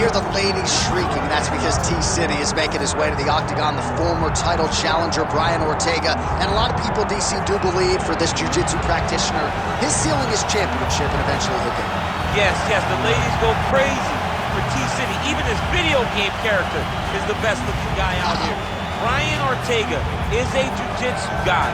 hear the ladies shrieking, and that's because T-City is making his way to the octagon, the former title challenger, Brian Ortega. And a lot of people, DC, do believe for this jiu-jitsu practitioner, his ceiling is championship, and eventually he'll get it. Yes, the ladies go crazy for T-City. Even his video game character is the best-looking guy out here. Brian Ortega is a jiu-jitsu guy,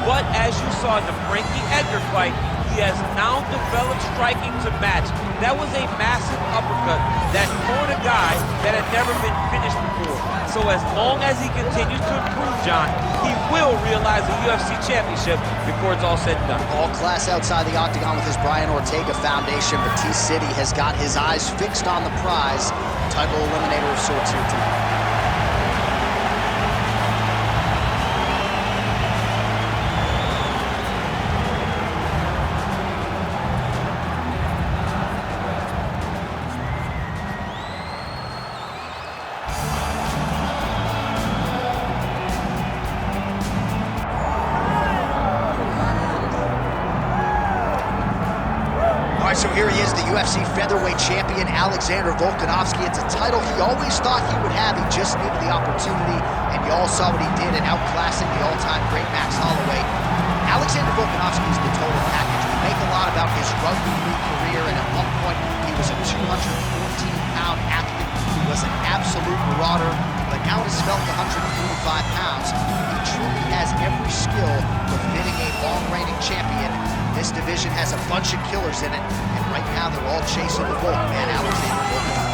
but as you saw in the Frankie Edgar fight, he has now developed striking to match. That was a massive uppercut that caught a guy that had never been finished before. So as long as he continues to improve, John, he will realize the UFC championship before it's all said and done. All class outside the octagon with his Brian Ortega foundation, but T-City has got his eyes fixed on the prize. Title eliminator of sorts here tonight. So here he is, the UFC featherweight champion, Alexander Volkanovski. It's a title he always thought he would have. He just needed the opportunity, and you all saw what he did in outclassing the all-time great Max Holloway. Alexander Volkanovski is the total package. We make a lot about his rugby league career, and at one point, he was a 214-pound athlete who was an absolute marauder, but now he's felt 145 pounds. He truly has every skill befitting a long-reigning champion. This division has a bunch of killers in it, and right now they're all chasing the Volk, man, Alexander Volkanovski.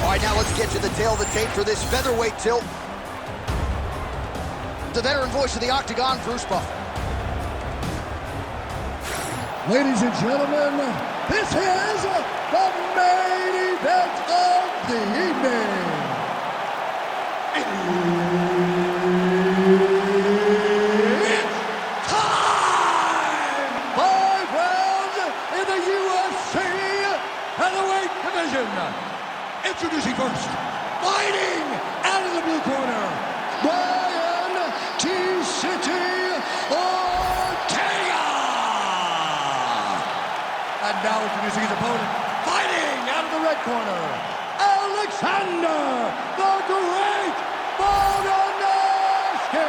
All right, now let's get to the tail of the tape for this featherweight tilt. The veteran voice of the octagon, Bruce Buffer. Ladies and gentlemen, this is the main event of the evening. It's time! 5 rounds in the UFC featherweight division. Introducing first, fighting out of the blue corner, Brian T-City Ortega. And now introducing his opponent, fighting out of the red corner, Alexander the Great Volkanovski.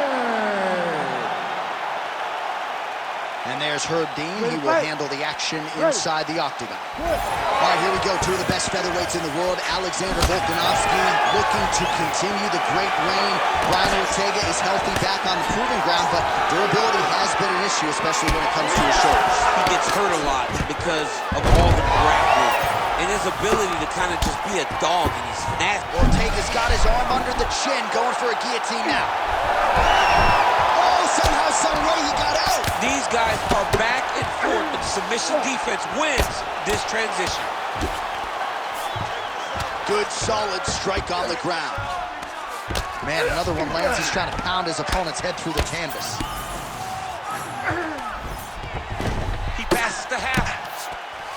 And there's Herb Dean. He will handle the action inside the octagon. All right, here we go. Two of the best featherweights in the world. Alexander Volkanovski looking to continue the great reign. Brian Ortega is healthy, back on the proving ground, but durability has been an issue, especially when it comes to his shoulders. He gets hurt a lot because of all the grappling and his ability to kind of just be a dog, and he's nasty. Ortega's got his arm under the chin, going for a guillotine now. Somehow, some way he got out. These guys are back and forth, but submission defense wins this transition. Good, solid strike on the ground. Man, another one lands. He's trying to pound his opponent's head through the canvas. He passes the half.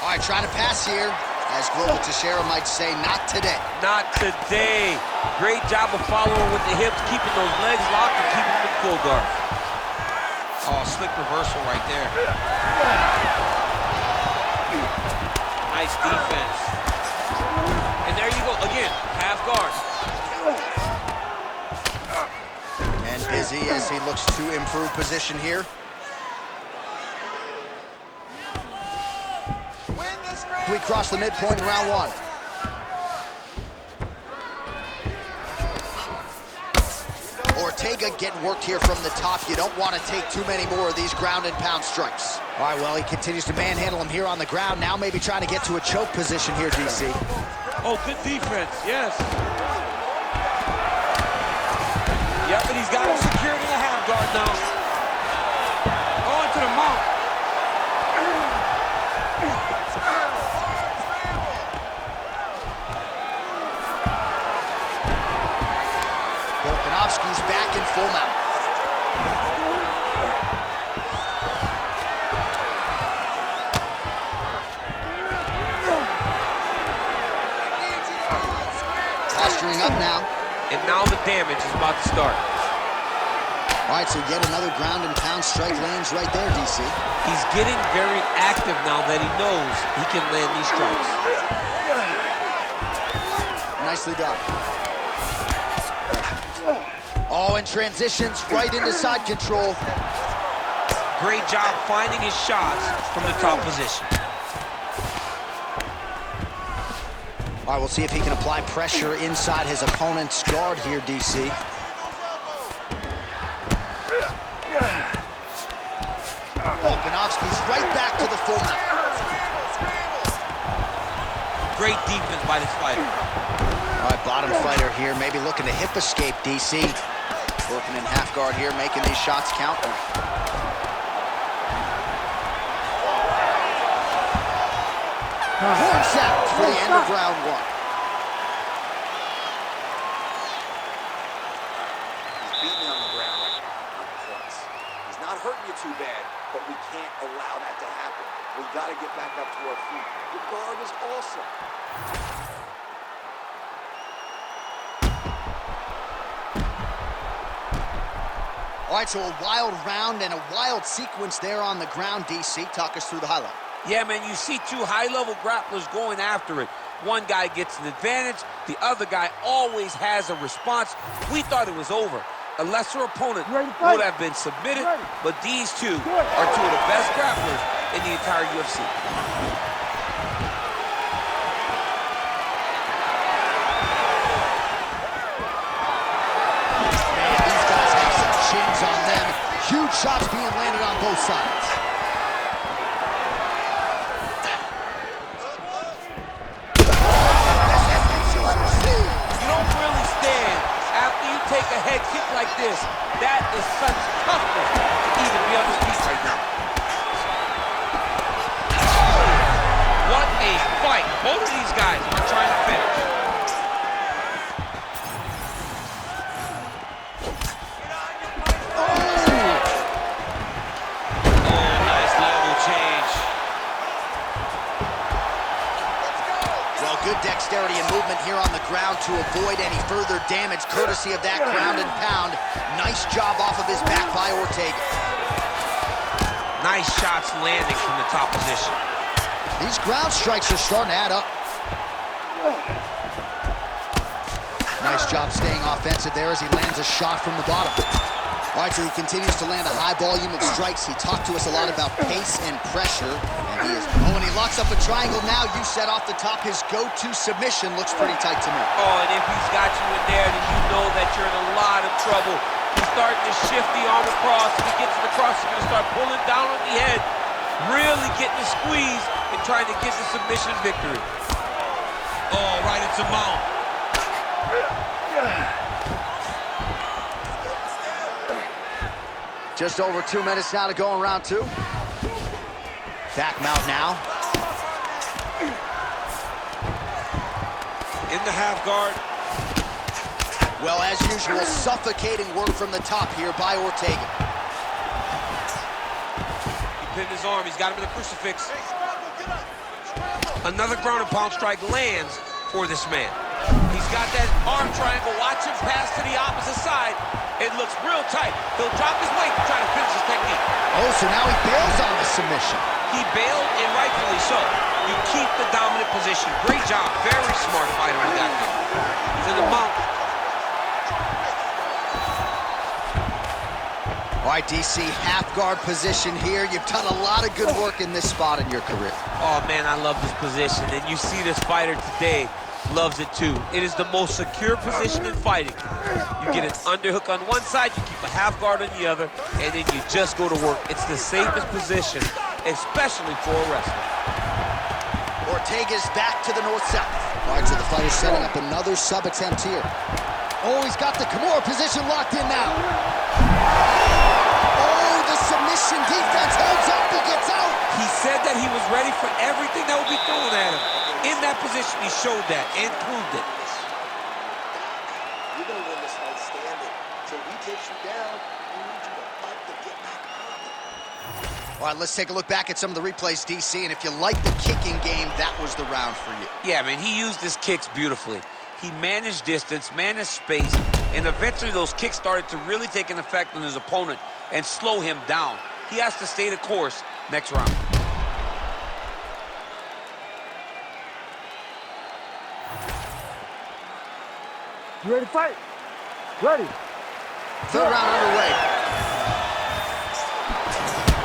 All right, trying to pass here. As Global Teixeira might say, not today. Not today. Great job of following with the hips, keeping those legs locked and keeping them full guard. Oh, slick reversal right there. Nice defense. And there you go, again, half guard. And busy as he looks to improve position here. We cross the midpoint in round one. Ortega getting worked here from the top. You don't want to take too many more of these ground and pound strikes. All right, well, he continues to manhandle him here on the ground. Now maybe trying to get to a choke position here, DC. Oh, good defense, yes. Yep, and he's got him secured in the half guard now. Oh, into the mount. Volkanovski's back in full mount. Posturing up now. And now the damage is about to start. All right, so yet another ground and pound strike lands right there, DC. He's getting very active now that he knows he can land these strikes. Nicely done. Oh, and transitions right into side control. Great job finding his shots from the top position. All right, we'll see if he can apply pressure inside his opponent's guard here, DC. Volkanovski's right back to the full mount. Great defense by this fighter. All right, bottom fighter here, maybe looking to hip escape, DC. Working in half guard here, making these shots count. Horns out for the end of round one. He's beating you on the ground right now on points. He's not hurting you too bad, but we can't allow that to happen. We got to get back up to our feet. The guard is awesome. All right, so a wild round and a wild sequence there on the ground, DC. Talk us through the highlight. Yeah, man, you see two high-level grapplers going after it. One guy gets an advantage, the other guy always has a response. We thought it was over. A lesser opponent would have been submitted, but these two are two of the best grapplers in the entire UFC. Man, these guys have some chins on them. Huge shots being landed on both sides. Take a head kick like this. That is such toughness to even be on his feet right now. What a fight. Both of these guys are trying to finish. Oh, nice level change. Well, good dexterity and movement here on the ground to avoid any further damage, courtesy of that ground and pound. Nice job off of his back by Ortega. Nice shots landing from the top position. These ground strikes are starting to add up. Nice job staying offensive there as he lands a shot from the bottom. All right, so he continues to land a high volume of strikes. He talked to us a lot about pace and pressure, and he is... Oh, and he locks up a triangle now. You said off the top, his go-to submission looks pretty tight to me. Oh, and if he's got you in there, then you know that you're in a lot of trouble. He's starting to shift the arm across. If he gets it across, he's going to start pulling down on the head, really getting the squeeze and trying to get the submission victory. Oh, right into mount. Just over 2 minutes now to go in round two. Back mount now. In the half guard. Well, as usual, suffocating work from the top here by Ortega. He pinned his arm. He's got him in the crucifix. Another ground and pound strike lands for this man. He's got that arm triangle. Watch him pass to the opposite side. It looks real tight. He'll drop his weight to try to finish his technique. Oh, so now he bails on the submission. He bailed, and rightfully so. You keep the dominant position. Great job. Very smart fighter in that game. To the mount. All right, DC, half guard position here. You've done a lot of good work in this spot in your career. Oh, man, I love this position. And you see this fighter today loves it too. It is the most secure position in fighting. You get an underhook on one side, you keep a half guard on the other, and then you just go to work. It's the safest position, especially for a wrestler. Ortega's back to the north-south. All right, so the fighter's setting up another sub attempt here. Oh, he's got the Kimura position locked in now. Oh, the submission defense holds up, he gets out. He said that he was ready for everything that would be thrown at him. In that position, he showed that and proved it. You're going to win this fight standing. So he takes you down, he needs you to fight to get back up. All right, let's take a look back at some of the replays, DC, and if you like the kicking game, that was the round for you. Yeah, man, he used his kicks beautifully. He managed distance, managed space, and eventually those kicks started to really take an effect on his opponent and slow him down. He has to stay the course next round. You ready to fight? Ready. Third round underway.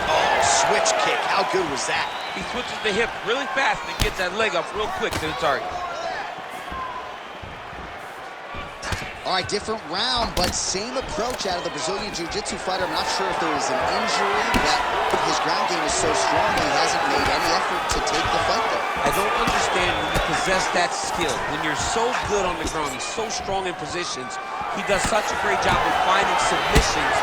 Oh, switch kick. How good was that? He switches the hip really fast and gets that leg up real quick to the target. All right, different round, but same approach out of the Brazilian Jiu-Jitsu fighter. I'm not sure if there was an injury, but his ground game is so strong, he hasn't made any effort to take the fight there. I don't understand when you possess that skill. When you're so good on the ground, he's so strong in positions, he does such a great job of finding submissions.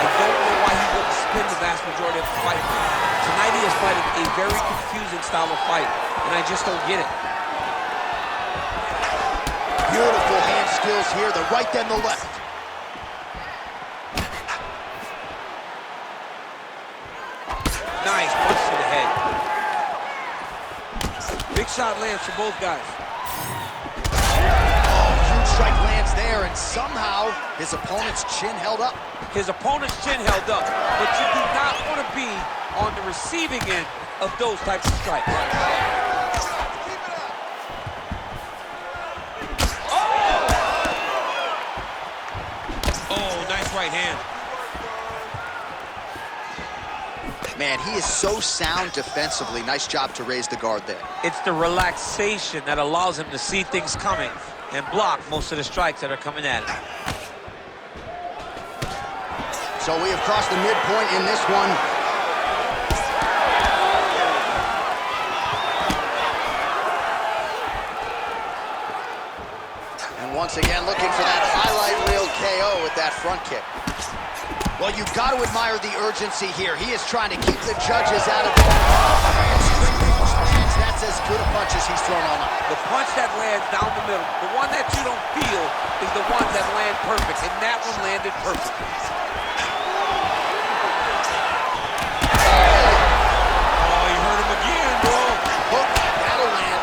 I don't know why he wouldn't spin the vast majority of the fight. Tonight he is fighting a very confusing style of fight, and I just don't get it. Beautiful hand skills here, the right then the left. Nice punch to the head. Big shot lands for both guys. Oh, huge strike lands there, and somehow his opponent's chin held up. His opponent's chin held up, but you do not want to be on the receiving end of those types of strikes. Right hand. Man, he is so sound defensively. Nice job to raise the guard there. It's the relaxation that allows him to see things coming and block most of the strikes that are coming at him. So we have crossed the midpoint in this one. Once again, looking for that highlight reel KO with that front kick. Well, you've got to admire the urgency here. He is trying to keep the judges out of the hands. That's as good a punch as he's thrown all night. The punch that lands down the middle, the one that you don't feel, is the one that lands perfect, and that one landed perfect. Oh, you hurt him again, bro. Hook, that'll land.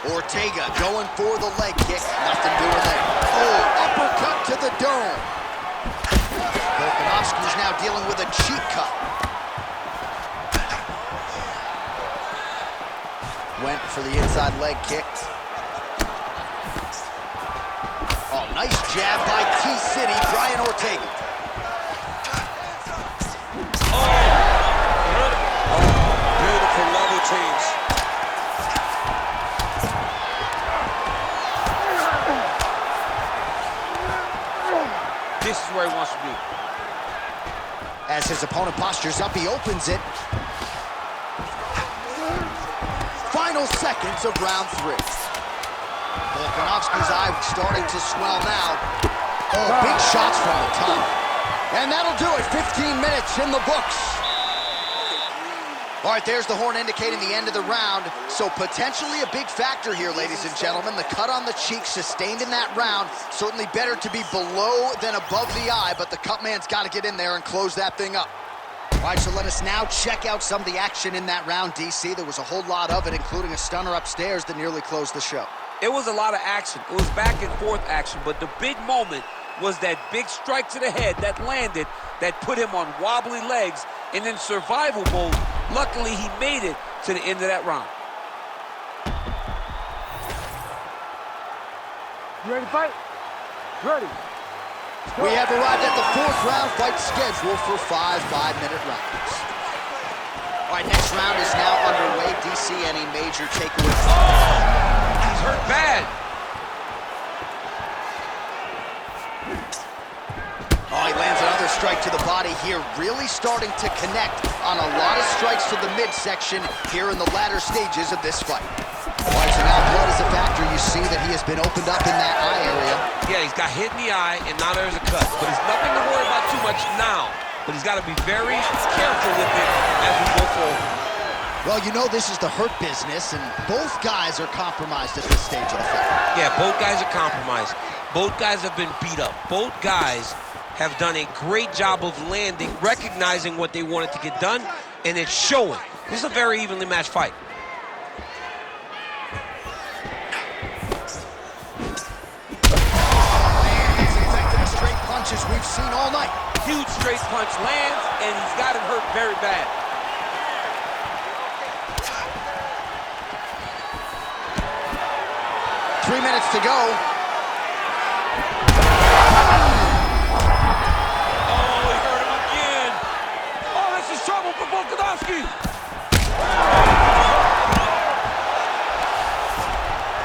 Ortega going for the leg kick. Nothing doing there. Oh, uppercut to the dome. Volkanovski's now dealing with a cheek cut. Went for the inside leg kick. Oh, nice jab by T-City, Brian Ortega. Oh, beautiful level change. This is where he wants to be. As his opponent postures up, he opens it. Final seconds of round 3. Volkanovski's eye starting to swell now. Oh, big shots from the top. And that'll do it. 15 minutes in the books. All right, there's the horn indicating the end of the round. So potentially a big factor here, ladies and gentlemen. The cut on the cheek sustained in that round. Certainly better to be below than above the eye, but the cut man's got to get in there and close that thing up. All right, so let us now check out some of the action in that round, DC. There was a whole lot of it, including a stunner upstairs that nearly closed the show. It was a lot of action. It was back and forth action, but the big moment was that big strike to the head that landed, that put him on wobbly legs, and in survival mode, luckily he made it to the end of that round. You ready to fight? Ready. We have arrived at the 4th round fight schedule for 5 5-minute rounds. All right, next round is now underway. DC, any major takeaways? Oh, he's hurt bad. Oh, he lands another strike to the body here, really starting to connect on a lot of strikes to the midsection here in the latter stages of this fight. All right, so now blood is a factor. You see that he has been opened up in that eye area. Yeah, he's got hit in the eye, and now there's a cut. But he's nothing to worry about too much now. But he's got to be very careful with it as we go forward. Well, you know this is the hurt business, and both guys are compromised at this stage of the fight. Yeah, both guys are compromised. Both guys have been beat up. Both guys have done a great job of landing, recognizing what they wanted to get done, and it's showing. This is a very evenly matched fight. Straight punches we've seen all night. Huge straight punch lands, and he's got him hurt very bad. Three minutes to go. Oh, he hurt him again. Oh, this is trouble for Volkanovski.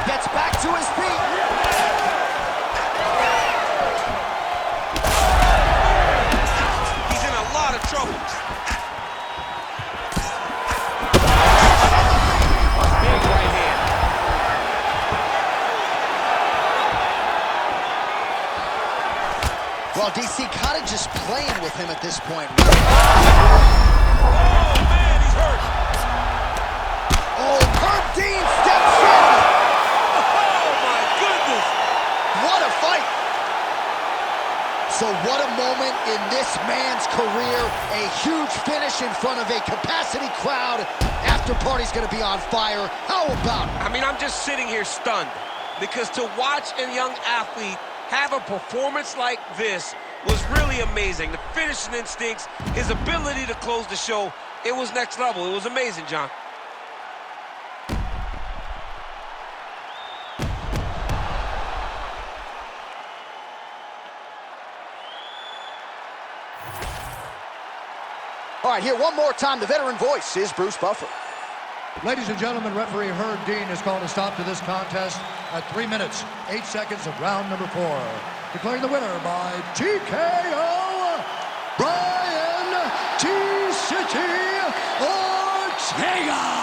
Gets back to his feet. Trouble. Big right hand. Well, DC kind of just playing with him at this point. Oh, man, he's hurt. Oh, Herb Dean steps in. Oh, my goodness. What a fight. So what a moment in this man's career. A huge finish in front of a capacity crowd. After party's gonna be on fire. How about it? I mean, I'm just sitting here stunned because to watch a young athlete have a performance like this was really amazing. The finishing instincts, his ability to close the show, it was next level. It was amazing, John. All right, here one more time, the veteran voice is Bruce Buffer. Ladies and gentlemen, referee Herb Dean has called a stop to this contest at 3 minutes, 8 seconds of round number 4. Declaring the winner by TKO, Brian T-City Ortega!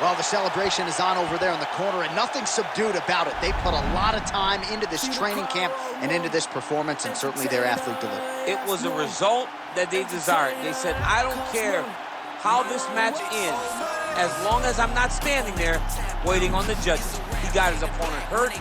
Well, the celebration is on over there in the corner, and nothing subdued about it. They put a lot of time into this training camp and into this performance, and certainly their athlete delivered. It was a result that they desired. They said, I don't care how this match ends, as long as I'm not standing there waiting on the judges. He got his opponent hurt.